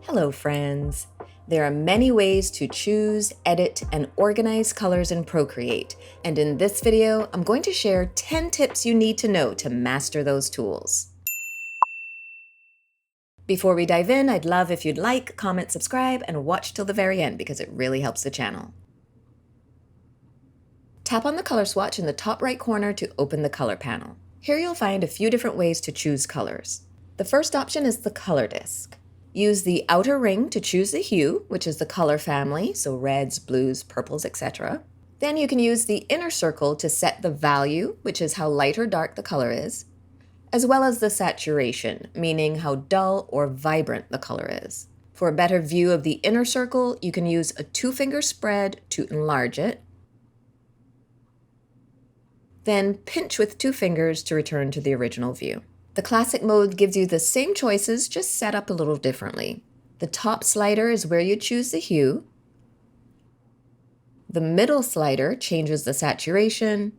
Hello friends! There are many ways to choose, edit, and organize colors in Procreate, and in this video, I'm going to share 10 tips you need to know to master those tools. Before we dive in, I'd love if you'd like, comment, subscribe, and watch till the very end because it really helps the channel. Tap on the color swatch in the top right corner to open the color panel. Here you'll find a few different ways to choose colors. The first option is the color disc. Use the outer ring to choose the hue, which is the color family, so reds, blues, purples, etc. Then you can use the inner circle to set the value, which is how light or dark the color is, as well as the saturation, meaning how dull or vibrant the color is. For a better view of the inner circle, you can use a 2-finger spread to enlarge it, then pinch with 2 fingers to return to the original view. The classic mode gives you the same choices, just set up a little differently. The top slider is where you choose the hue. The middle slider changes the saturation.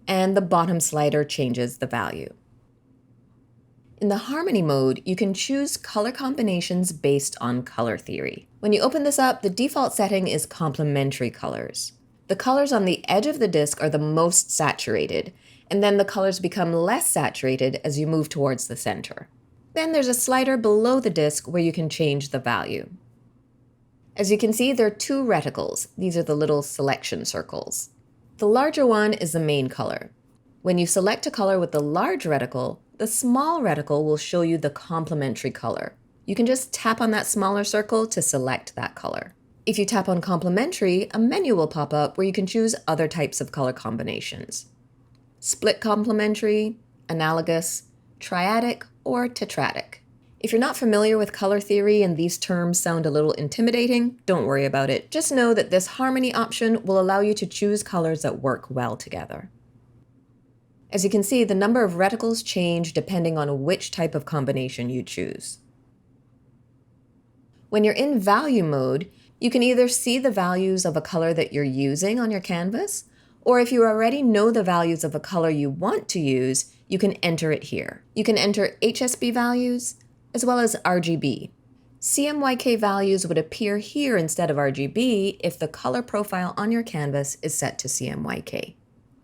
And the bottom slider changes the value. In the harmony mode, you can choose color combinations based on color theory. When you open this up, the default setting is complementary colors. The colors on the edge of the disc are the most saturated, and then the colors become less saturated as you move towards the center. Then there's a slider below the disc where you can change the value. As you can see, there are 2 reticles. These are the little selection circles. The larger one is the main color. When you select a color with the large reticle, the small reticle will show you the complementary color. You can just tap on that smaller circle to select that color. If you tap on complementary, a menu will pop up where you can choose other types of color combinations. Split complementary, analogous, triadic, or tetradic. If you're not familiar with color theory and these terms sound a little intimidating, don't worry about it. Just know that this harmony option will allow you to choose colors that work well together. As you can see, the number of reticles change depending on which type of combination you choose. When you're in value mode, you can either see the values of a color that you're using on your canvas, or if you already know the values of a color you want to use, you can enter it here. You can enter HSB values, as well as RGB. CMYK values would appear here instead of RGB if the color profile on your canvas is set to CMYK.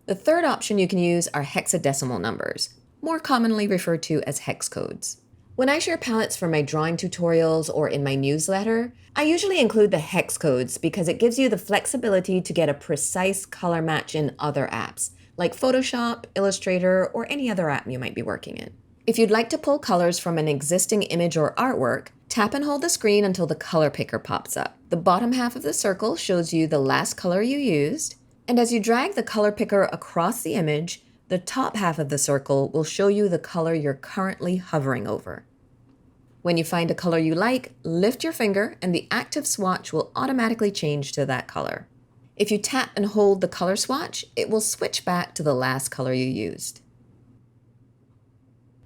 The third option you can use are hexadecimal numbers, more commonly referred to as hex codes. When I share palettes for my drawing tutorials or in my newsletter, I usually include the hex codes because it gives you the flexibility to get a precise color match in other apps, like Photoshop, Illustrator, or any other app you might be working in. If you'd like to pull colors from an existing image or artwork, tap and hold the screen until the color picker pops up. The bottom half of the circle shows you the last color you used, and as you drag the color picker across the image, the top half of the circle will show you the color you're currently hovering over. When you find a color you like, lift your finger and the active swatch will automatically change to that color. If you tap and hold the color swatch, it will switch back to the last color you used.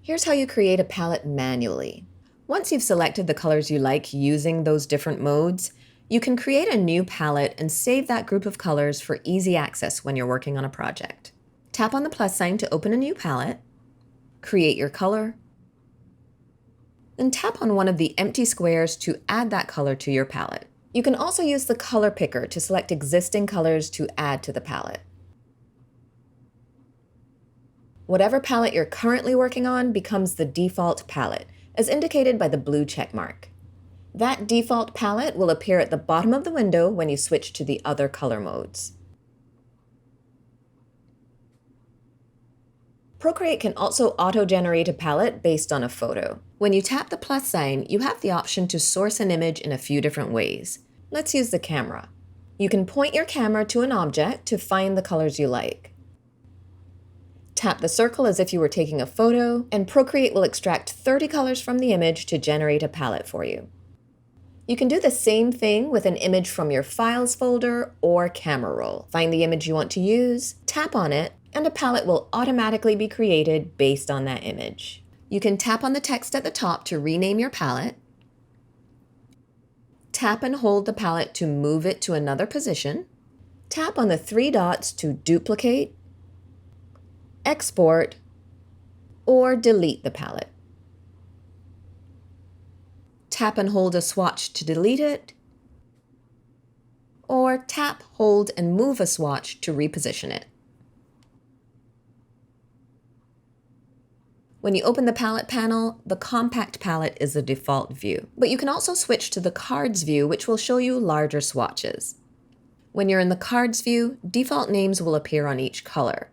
Here's how you create a palette manually. Once you've selected the colors you like using those different modes, you can create a new palette and save that group of colors for easy access when you're working on a project. Tap on the plus sign to open a new palette, create your color, then tap on one of the empty squares to add that color to your palette. You can also use the color picker to select existing colors to add to the palette. Whatever palette you're currently working on becomes the default palette, as indicated by the blue check mark. That default palette will appear at the bottom of the window when you switch to the other color modes. Procreate can also auto-generate a palette based on a photo. When you tap the plus sign, you have the option to source an image in a few different ways. Let's use the camera. You can point your camera to an object to find the colors you like. Tap the circle as if you were taking a photo, and Procreate will extract 30 colors from the image to generate a palette for you. You can do the same thing with an image from your Files folder or camera roll. Find the image you want to use, tap on it, and a palette will automatically be created based on that image. You can tap on the text at the top to rename your palette, tap and hold the palette to move it to another position, tap on the 3 dots to duplicate, export, or delete the palette. tap and hold a swatch to delete it, or tap, hold, and move a swatch to reposition it. When you open the palette panel, the compact palette is the default view, but you can also switch to the cards view, which will show you larger swatches. When you're in the cards view, default names will appear on each color.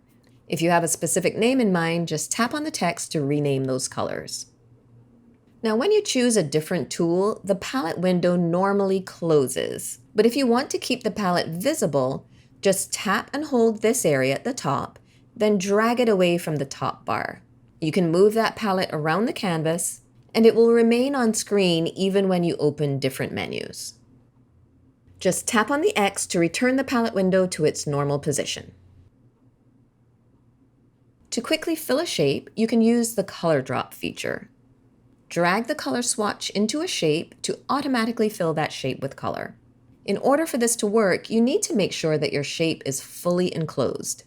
If you have a specific name in mind, just tap on the text to rename those colors. Now, when you choose a different tool, the palette window normally closes. But if you want to keep the palette visible, just tap and hold this area at the top, then drag it away from the top bar. You can move that palette around the canvas, and it will remain on screen even when you open different menus. Just tap on the X to return the palette window to its normal position. To quickly fill a shape, you can use the color drop feature. Drag the color swatch into a shape to automatically fill that shape with color. In order for this to work, you need to make sure that your shape is fully enclosed.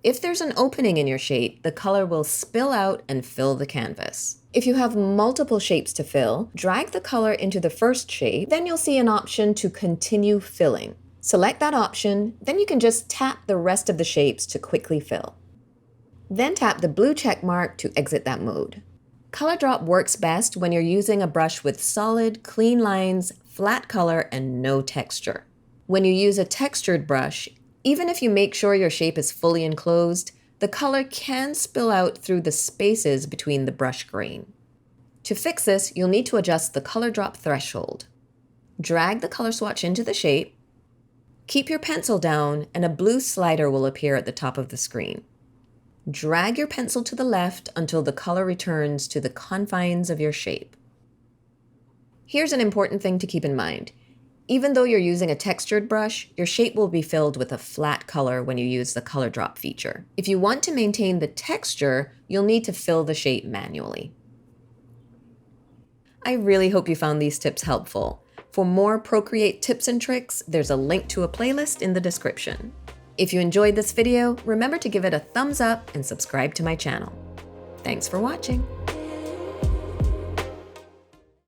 If there's an opening in your shape, the color will spill out and fill the canvas. If you have multiple shapes to fill, drag the color into the first shape, then you'll see an option to continue filling. Select that option, then you can just tap the rest of the shapes to quickly fill. Then tap the blue check mark to exit that mode. Color drop works best when you're using a brush with solid, clean lines, flat color, and no texture. When you use a textured brush, even if you make sure your shape is fully enclosed, the color can spill out through the spaces between the brush grain. To fix this, you'll need to adjust the color drop threshold. Drag the color swatch into the shape, keep your pencil down, and a blue slider will appear at the top of the screen. Drag your pencil to the left until the color returns to the confines of your shape. Here's an important thing to keep in mind. Even though you're using a textured brush, your shape will be filled with a flat color when you use the color drop feature. If you want to maintain the texture, you'll need to fill the shape manually. I really hope you found these tips helpful. For more Procreate tips and tricks, there's a link to a playlist in the description. If you enjoyed this video, remember to give it a thumbs up and subscribe to my channel. Thanks for watching.